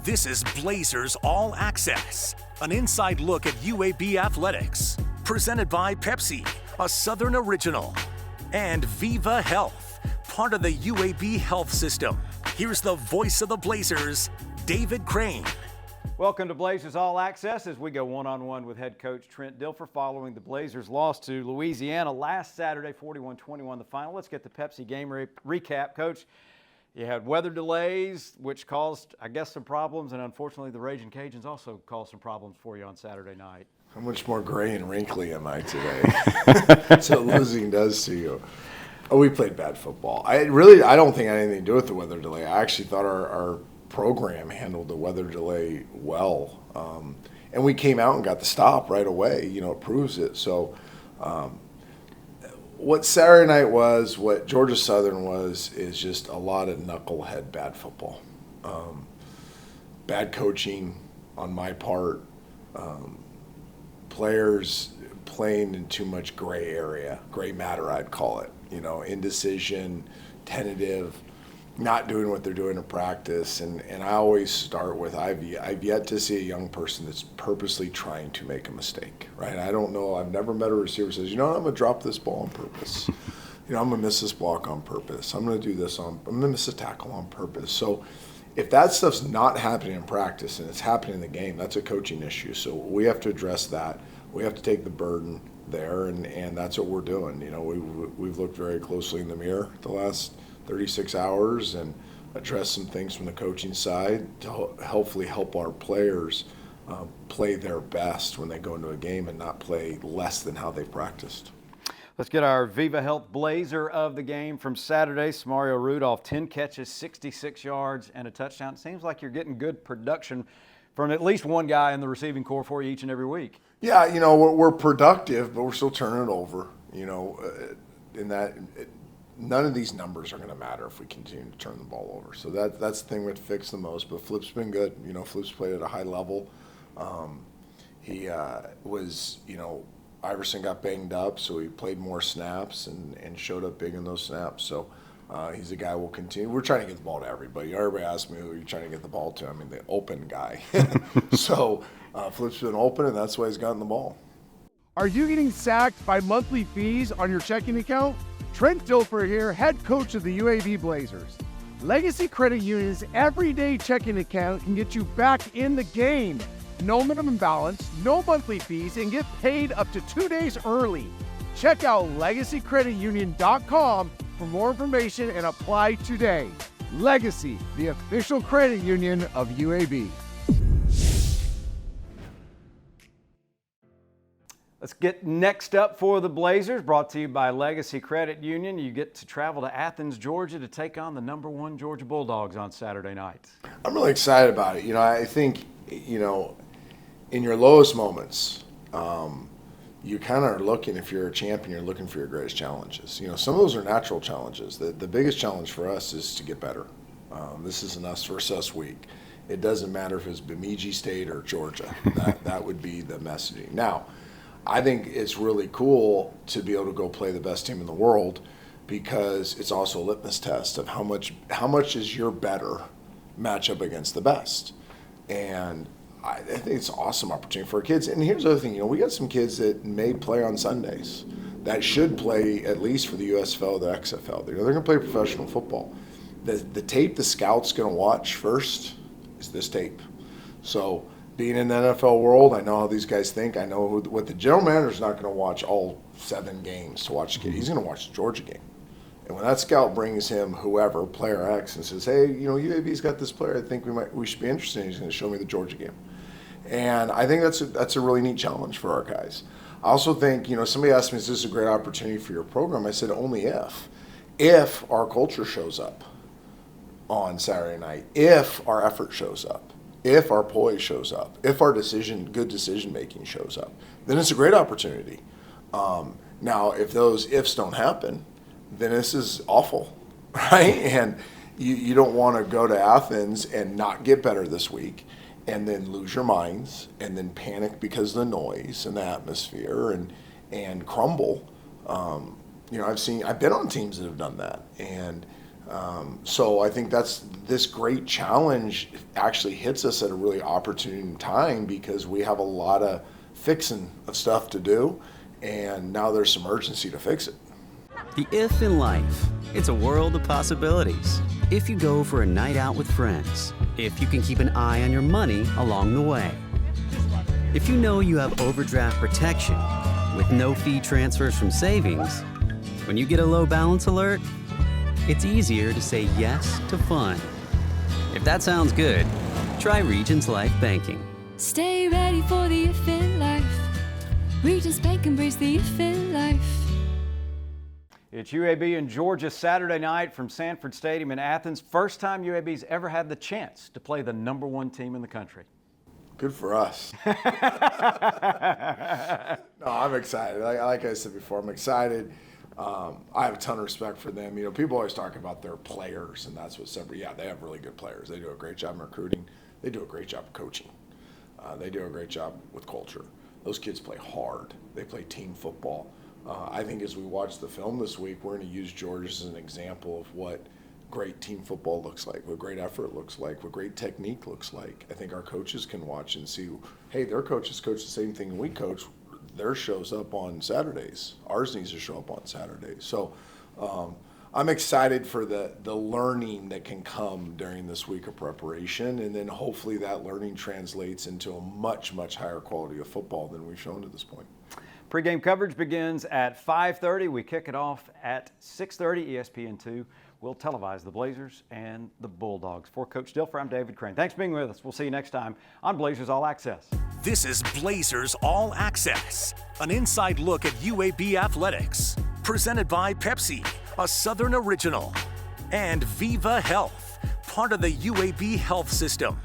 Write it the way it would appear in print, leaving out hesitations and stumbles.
This is Blazers All Access, an inside look at UAB athletics. Presented by Pepsi, a Southern original, and Viva Health, part of the UAB health system. Here's the voice of the Blazers, David Crane. Welcome to Blazers All Access as we go one-on-one with head coach Trent Dilfer following the Blazers' loss to Louisiana last Saturday, 41-21 the final. Let's get the Pepsi game recap. Coach, you had weather delays, which caused, I guess, some problems, and unfortunately the Raging Cajuns also caused some problems for you on Saturday night. How much more gray and wrinkly am I today? That's what losing does to you. Oh, we played bad football. I don't think it had anything to do with the weather delay. I actually thought our program handled the weather delay well. And we came out and got the stop right away. You know, it proves it. So what Saturday night was, what Georgia Southern was, is just a lot of knucklehead bad football. Bad coaching on my part. Players playing in too much gray area, gray matter I'd call it. You know, indecision, tentative, not doing what they're doing in practice. And I always start with I've yet to see a young person that's purposely trying to make a mistake, right? I don't know. I've never met a receiver who says, you know what, I'm going to drop this ball on purpose. You know, I'm going to miss this block on purpose. I'm going to do this I'm going to miss a tackle on purpose. So if that stuff's not happening in practice and it's happening in the game, that's a coaching issue. So we have to address that. We have to take the burden there, and that's what we're doing. You know, we've looked very closely in the mirror the last 36 hours and addressed some things from the coaching side to hopefully help our players play their best when they go into a game and not play less than how they've practiced. Let's get our Viva Health Blazer of the game from Saturday. Samario Rudolph, 10 catches, 66 yards, and a touchdown. It seems like you're getting good production from at least one guy in the receiving corps for you each and every week. Yeah, you know, we're productive, but we're still turning it over. You know, none of these numbers are going to matter if we continue to turn the ball over. So that's the thing we have to fix the most. But Flip's been good. You know, Flip's played at a high level. He was, you know, Iverson got banged up, so he played more snaps and showed up big in those snaps. So he's a guy we'll continue. We're trying to get the ball to everybody. Everybody asks me who you're trying to get the ball to. I mean, the open guy. So Flip's been open, and that's why he's gotten the ball. Are you getting sacked by monthly fees on your checking account? Trent Dilfer here, head coach of the UAB Blazers. Legacy Credit Union's everyday checking account can get you back in the game. No minimum balance, no monthly fees, and get paid up to 2 days early. Check out LegacyCreditUnion.com for more information and apply today. Legacy, the official credit union of UAB. Let's get next up for the Blazers, brought to you by Legacy Credit Union. You get to travel to Athens, Georgia to take on the #1 Georgia Bulldogs on Saturday night. I'm really excited about it. You know, I think, you know, in your lowest moments, you kind of are looking, if you're a champion, you're looking for your greatest challenges. You know, some of those are natural challenges. The biggest challenge for us is to get better. This is an us versus us week. It doesn't matter if it's Bemidji State or Georgia. That would be the messaging. Now, I think it's really cool to be able to go play the best team in the world because it's also a litmus test of how much is your better match up against the best. And I think it's an awesome opportunity for our kids. And here's the other thing, you know, we got some kids that may play on Sundays that should play at least for the USFL or the XFL. They're going to play professional football. The tape the scout's going to watch first is this tape. So being in the NFL world, I know how these guys think. I know what the general manager's not going to watch all 7 games to watch the kid. He's going to watch the Georgia game. And when that scout brings him whoever, player X, and says, hey, you know, UAB's got this player I think we should be interested in, he's going to show me the Georgia game. And I think that's a really neat challenge for our guys. I also think, you know, somebody asked me, is this a great opportunity for your program? I said, only if. If our culture shows up on Saturday night, if our effort shows up, if our poise shows up, if our good decision making shows up, then it's a great opportunity. Now, if those ifs don't happen, then this is awful, right? And you don't want to go to Athens and not get better this week and then lose your minds and then panic because of the noise and the atmosphere and crumble. You know, I've been on teams that have done that, and So I think this great challenge actually hits us at a really opportune time because we have a lot of fixing of stuff to do, and now there's some urgency to fix it. The if in life, it's a world of possibilities. If you go for a night out with friends, if you can keep an eye on your money along the way, if you know you have overdraft protection with no fee transfers from savings, when you get a low balance alert, it's easier to say yes to fun. If that sounds good, try Regions Life Banking. Stay ready for the if in life. Regions Bank embrace the if in life. It's UAB and Georgia Saturday night from Sanford Stadium in Athens. First time UAB's ever had the chance to play the #1 team in the country. Good for us. No, I'm excited. Like I said before, I'm excited. I have a ton of respect for them. You know, people always talk about their players, and that's what separate. Yeah, they have really good players. They do a great job in recruiting. They do a great job of coaching. They do a great job with culture. Those kids play hard. They play team football. I think as we watch the film this week, we're going to use Georgia as an example of what great team football looks like, what great effort looks like, what great technique looks like. I think our coaches can watch and see, hey, their coaches coach the same thing we coach. Theirs shows up on Saturdays. Ours needs to show up on Saturdays. So I'm excited for the learning that can come during this week of preparation, and then hopefully that learning translates into a much, much higher quality of football than we've shown to this point. Pre-game coverage begins at 5:30. We kick it off at 6:30. ESPN2 will televise the Blazers and the Bulldogs. For Coach Dilfer, I'm David Crane. Thanks for being with us. We'll see you next time on Blazers All Access. This is Blazers All Access, an inside look at UAB athletics. Presented by Pepsi, a Southern original, and Viva Health, part of the UAB health system.